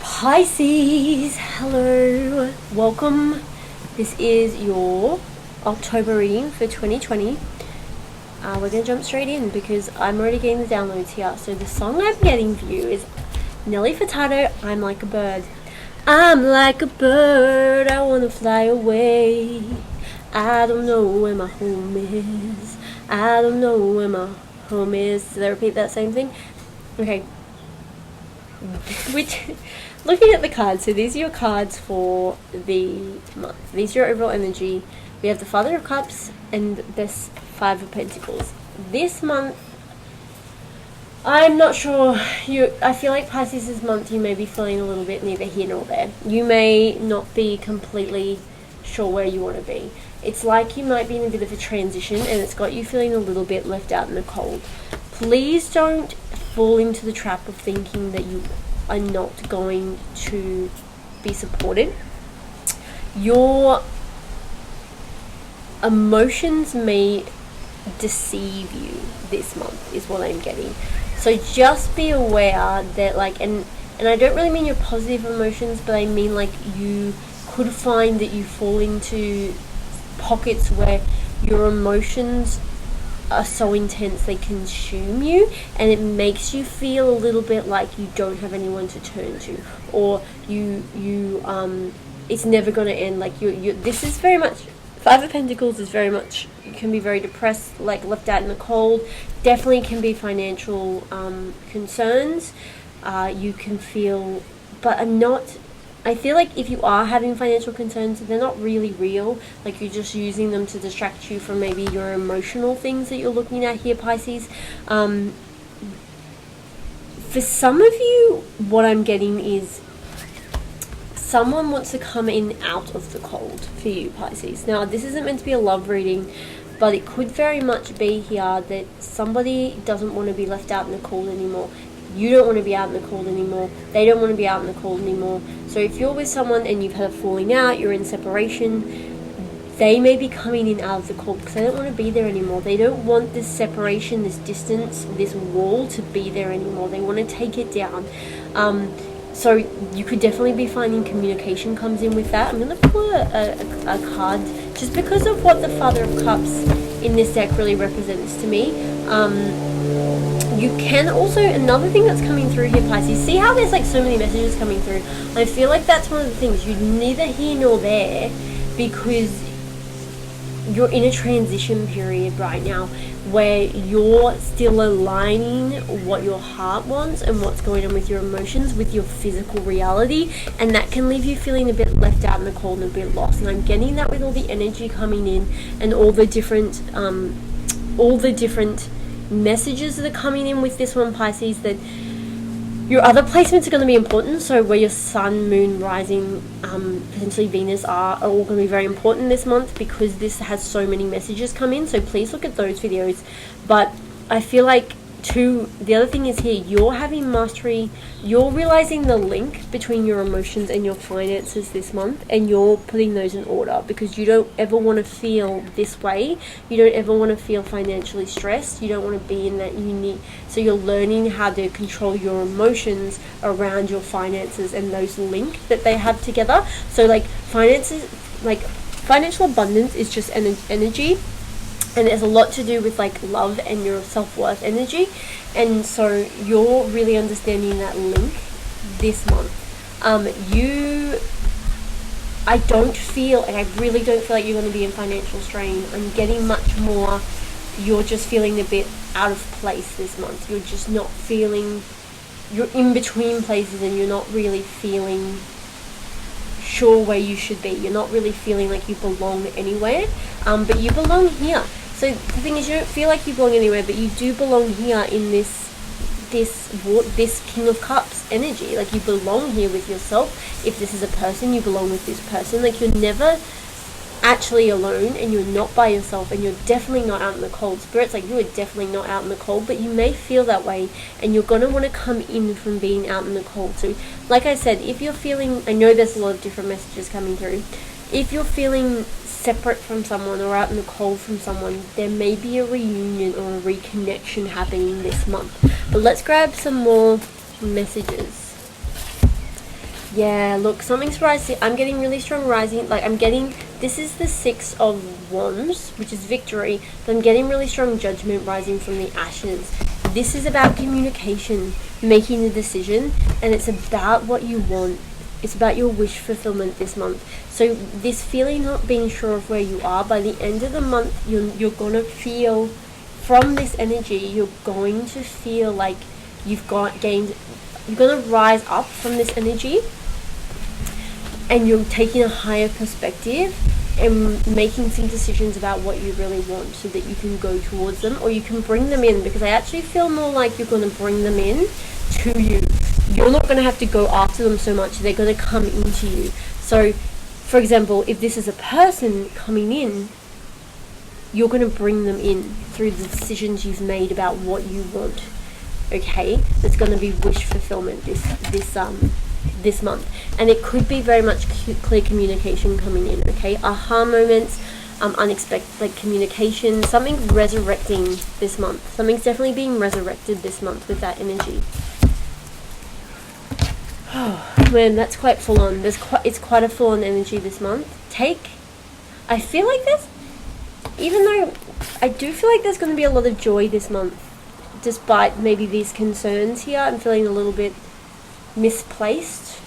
Pisces, hello, welcome. This is your October reading for 2020. We're going to jump straight in because I'm already getting the downloads here. So the song I'm getting for you is Nelly Furtado, I'm Like a Bird. I'm like a bird, I want to fly away. I don't know where my home is. I don't know where my home is. Did I repeat that same thing? Okay. Looking at the cards, so these are your cards for the month. These are your overall energy. We have the Father of Cups and this Five of Pentacles. This month, I'm not sure. I feel like Pisces' month, you may be feeling a little bit neither here nor there. You may not be completely sure where you want to be. It's like you might be in a bit of a transition and it's got you feeling a little bit left out in the cold. Please don't fall into the trap of thinking that you are not going to be supported. Your emotions may deceive you this month is what I'm getting. So just be aware that and I don't really mean your positive emotions, but I mean you could find that you fall into pockets where your emotions are so intense they consume you, and it makes you feel a little bit like you don't have anyone to turn to, or it's never going to end. This is very much, Five of Pentacles is very much, you can be very depressed, left out in the cold. Definitely can be financial concerns. You can feel, but I feel like if you are having financial concerns, they're not really real. You're just using them to distract you from maybe your emotional things that you're looking at here, Pisces. For some of you, what I'm getting is someone wants to come in out of the cold for you, Pisces. Now, this isn't meant to be a love reading, but it could very much be here that somebody doesn't want to be left out in the cold anymore. You don't want to be out in the cold anymore. They don't want to be out in the cold anymore. So if you're with someone and you've had a falling out, you're in separation, they may be coming in out of the cold because they don't want to be there anymore. They don't want this separation, this distance, this wall to be there anymore. They want to take it down. So you could definitely be finding communication comes in with that. I'm going to pull a card just because of what the Father of Cups in this deck really represents to me. You can also, another thing that's coming through here, Pisces, see how there's so many messages coming through? I feel like that's one of the things, you're neither here nor there because you're in a transition period right now where you're still aligning what your heart wants and what's going on with your emotions with your physical reality, and that can leave you feeling a bit left out in the cold and a bit lost. And I'm getting that with all the energy coming in and all the different messages that are coming in with this one, Pisces, that your other placements are going to be important. So where your sun, moon, rising, potentially Venus are all going to be very important this month because this has so many messages come in. So please look at those videos. But I feel like too, the other thing is here, you're having mastery, you're realizing the link between your emotions and your finances this month, and you're putting those in order because you don't ever want to feel this way. You don't ever want to feel financially stressed. You don't want to be in that so you're learning how to control your emotions around your finances and those link that they have together. So finances, financial abundance is just energy. And there's a lot to do with love and your self-worth energy. And so you're really understanding that link this month. I really don't feel like you're going to be in financial strain. I'm getting much more, you're just feeling a bit out of place this month. You're just not feeling, you're in between places and you're not really feeling sure where you should be. You're not really feeling like you belong anywhere, but you belong here. So the thing is, you don't feel like you belong anywhere, but you do belong here in this King of Cups energy. You belong here with yourself. If this is a person, you belong with this person. You're never actually alone, and you're not by yourself, and you're definitely not out in the cold. Spirit's you are definitely not out in the cold, but you may feel that way, and you're going to want to come in from being out in the cold. So like I said, if you're feeling, I know there's a lot of different messages coming through. If you're feeling separate from someone or out in the cold from someone, there may be a reunion or a reconnection happening this month. But let's grab some more messages. Yeah, look, something's rising. I'm getting really strong rising. Like, I'm getting, this is the Six of Wands, which is victory. But I'm getting really strong judgment rising from the ashes. This is about communication, making a decision, and it's about what you want. It's about your wish fulfillment this month. So this feeling not being sure of where you are, by the end of the month, you're going to feel, from this energy, you're going to feel like you've gained, you're going to rise up from this energy, and you're taking a higher perspective and making some decisions about what you really want so that you can go towards them, or you can bring them in, because I actually feel more like you're going to bring them in to you. You're not going to have to go after them so much. They're going to come into you. So, for example, if this is a person coming in, you're going to bring them in through the decisions you've made about what you want. Okay? There's going to be wish fulfillment this month, and it could be very much clear communication coming in. Okay, aha moments, unexpected, like, communication, something resurrecting this month. Something's definitely being resurrected this month with that energy. Oh man, that's quite full on. It's quite a full on energy this month. I feel like this, even though I do feel like there's going to be a lot of joy this month, despite maybe these concerns here. I'm feeling a little bit misplaced.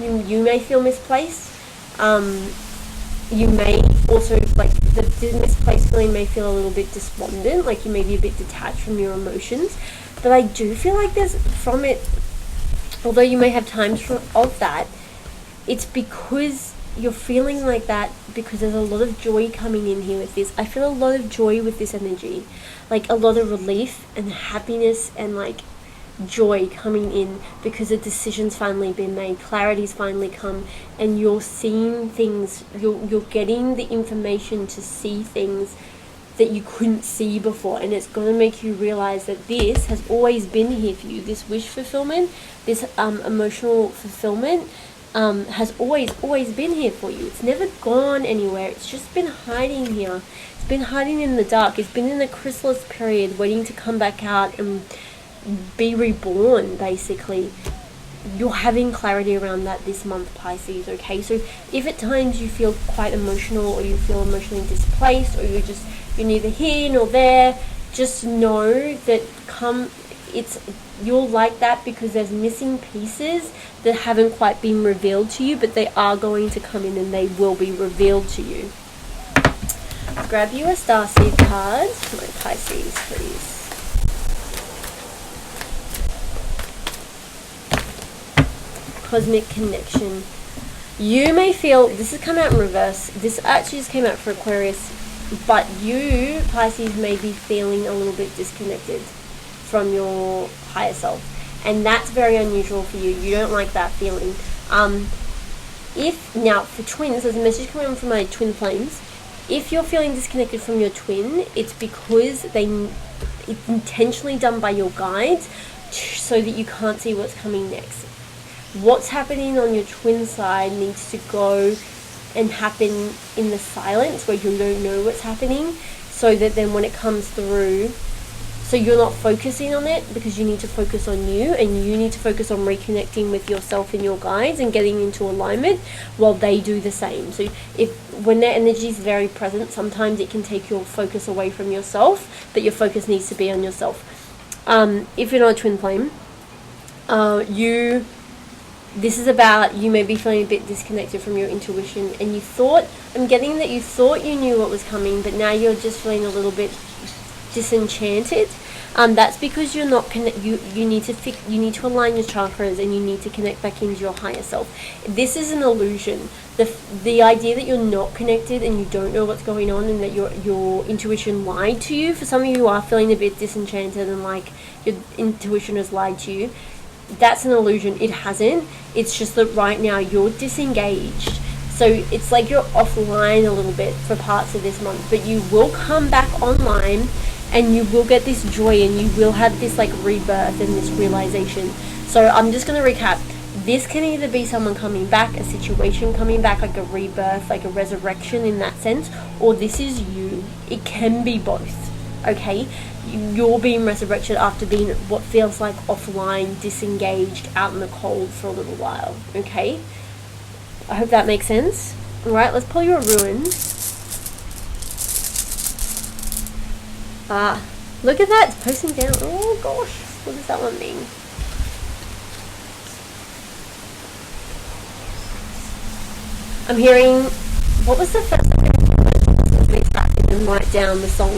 You may feel misplaced. You may also, like, the misplaced feeling may feel a little bit despondent, like you may be a bit detached from your emotions. But I do feel like there's, from it, although you may have times of that, it's because you're feeling like that because there's a lot of joy coming in here with this. I feel a lot of joy with this energy, like a lot of relief and happiness and like joy coming in because a decision's finally been made, clarity's finally come, and you're seeing things, you're getting the information to see things that you couldn't see before, and it's going to make you realize that this has always been here for you. This wish fulfillment, this emotional fulfillment has always been here for you. It's never gone anywhere. It's just been hiding here. It's been hiding in the dark. It's been in the chrysalis period, waiting to come back out and be reborn, basically. You're having clarity around that this month, Pisces, okay? So if at times you feel quite emotional, or you feel emotionally displaced, or you're neither here nor there, just know that you're like that because there's missing pieces that haven't quite been revealed to you, but they are going to come in and they will be revealed to you. Grab you a starseed card, my Pisces, please. Cosmic connection. You may feel, this has come out in reverse, this actually just came out for Aquarius, but you, Pisces, may be feeling a little bit disconnected from your higher self, and that's very unusual for you. You don't like that feeling. If now for twins, there's a message coming from my twin flames. If you're feeling disconnected from your twin, it's because it's intentionally done by your guides so that you can't see what's coming next. What's happening on your twin side needs to go and happen in the silence where you don't know what's happening, so that then when it comes through, so you're not focusing on it, because you need to focus on you, and you need to focus on reconnecting with yourself and your guides and getting into alignment while they do the same. So when their energy is very present, sometimes it can take your focus away from yourself, but your focus needs to be on yourself. If you're not a twin flame, this is about, you may be feeling a bit disconnected from your intuition, and I'm getting that you thought you knew what was coming, but now you're just feeling a little bit disenchanted. That's because you're not you need to align your chakras, and you need to connect back into your higher self. This is an illusion. The idea that you're not connected and you don't know what's going on, and that your intuition lied to you. For some of you are feeling a bit disenchanted and like your intuition has lied to you. That's an illusion. It hasn't. It's just that right now you're disengaged. So it's like you're offline a little bit for parts of this month, but you will come back online, and you will get this joy, and you will have this like rebirth and this realization. So I'm just going to recap. This can either be someone coming back, a situation coming back, like a rebirth, like a resurrection in that sense, or this is you. It can be both. okay? You're being resurrected after being what feels like offline, disengaged, out in the cold for a little while, okay? I hope that makes sense. Alright, let's pull you a ruin. Look at that, it's posting down. Oh gosh, what does that one mean? I'm hearing, what was the first thing and write down the song?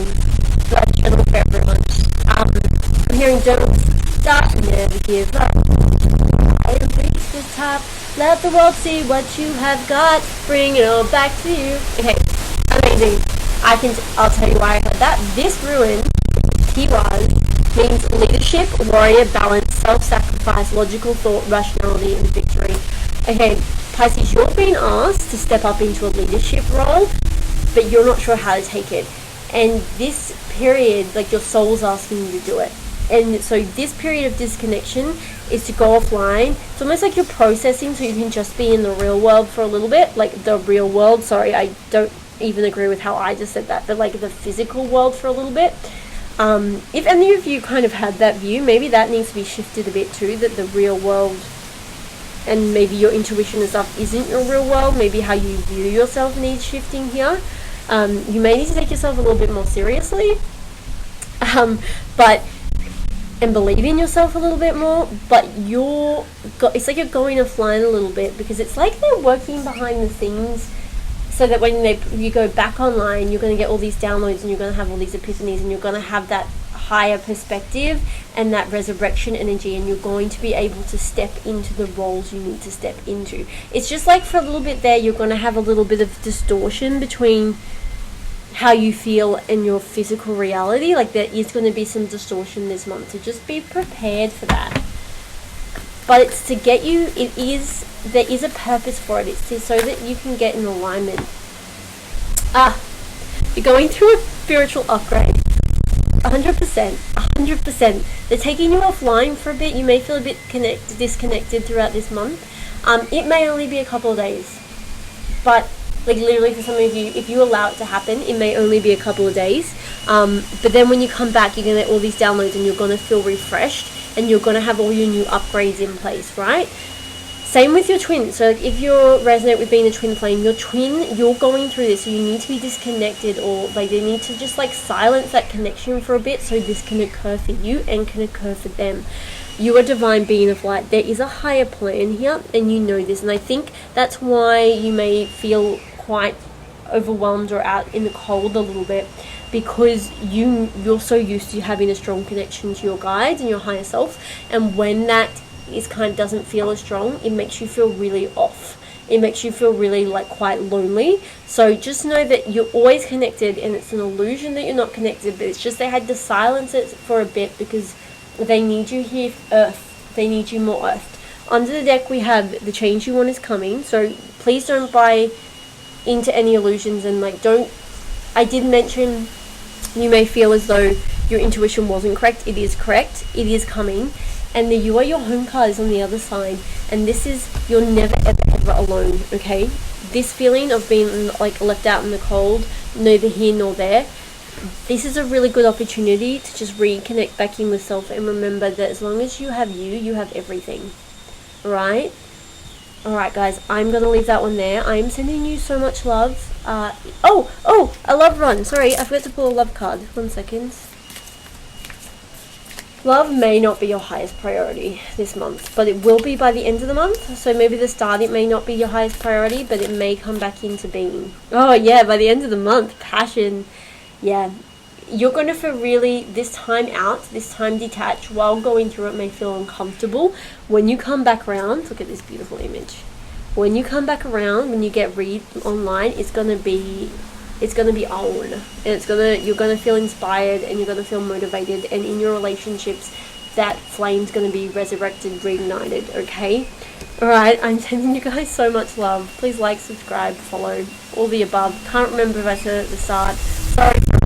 Blood journal for everyone. I'm hearing don't stop, never give up. And reach the top. Let the world see what you have got. Bring it all back to you. Okay, amazing. I'll tell you why I heard that. This ruin, T-wise, means leadership, warrior, balance, self-sacrifice, logical thought, rationality, and victory. Okay, Pisces, you're being asked to step up into a leadership role, but you're not sure how to take it. And this period, like, your soul's asking you to do it. And so this period of disconnection is to go offline. It's almost like you're processing so you can just be in the real world for a little bit. Like the real world, sorry, I don't even agree with how I just said that, but like the physical world for a little bit. If any of you kind of had that view, maybe that needs to be shifted a bit too, that the real world and maybe your intuition and stuff isn't your real world. Maybe how you view yourself needs shifting here. You may need to take yourself a little bit more seriously, and believe in yourself a little bit more, but it's like you're going offline a little bit, because it's like they're working behind the scenes so that when you go back online, you're going to get all these downloads and you're going to have all these epiphanies and you're going to have that higher perspective and that resurrection energy, and you're going to be able to step into the roles you need to step into. It's just like for a little bit there, you're going to have a little bit of distortion between how you feel and your physical reality. Like there is going to be some distortion this month, so just be prepared for that. But it's to get you, there is a purpose for it. It's so that you can get in alignment. You're going through a spiritual upgrade. 100%. They're taking you offline for a bit. You may feel a bit disconnected throughout this month. It may only be a couple of days, but like literally for some of you, if you allow it to happen, it may only be a couple of days. But then when you come back, you're going to get all these downloads and you're going to feel refreshed and you're going to have all your new upgrades in place, right? Same with your twin. So like if you resonate with being a twin flame, you're going through this, so you need to be disconnected, or like they need to just like silence that connection for a bit so this can occur for you and can occur for them. You are a divine being of light. There is a higher plan here, and you know this. And I think that's why you may feel quite overwhelmed or out in the cold a little bit, because you're so used to having a strong connection to your guides and your higher self, and when that doesn't feel as strong, it makes you feel really off. It makes you feel really like quite lonely. So just know that you're always connected, and it's an illusion that you're not connected, but it's just they had to silence it for a bit because they need you here, Earth. They need you more Earth. Under the deck we have the change you want is coming, so please don't buy into any illusions, and like I did mention you may feel as though your intuition wasn't correct. It is correct. It is coming. And the You Are Your Home card is on the other side, and this is you're never ever alone, okay? This feeling of being like left out in the cold, neither here nor there, this is a really good opportunity to just reconnect back in with self and remember that as long as you have you have everything. Alright guys, I'm gonna leave that one there. I'm sending you so much love. A love run. Sorry, I forgot to pull a love card. 1 second. Love may not be your highest priority this month, but it will be by the end of the month. So maybe the start, it may not be your highest priority, but it may come back into being. Oh yeah, by the end of the month, passion. Yeah, you're going to feel really, this time detached while going through it may feel uncomfortable. When you come back around, look at this beautiful image. When you come back around, when you get read online, it's going to be on, and you're gonna feel inspired, and you're gonna feel motivated, and in your relationships that flame's gonna be resurrected, reignited. Okay, all right, I'm sending you guys so much love. Please like, subscribe, follow, all the above. Can't remember if I said it at the start. Sorry for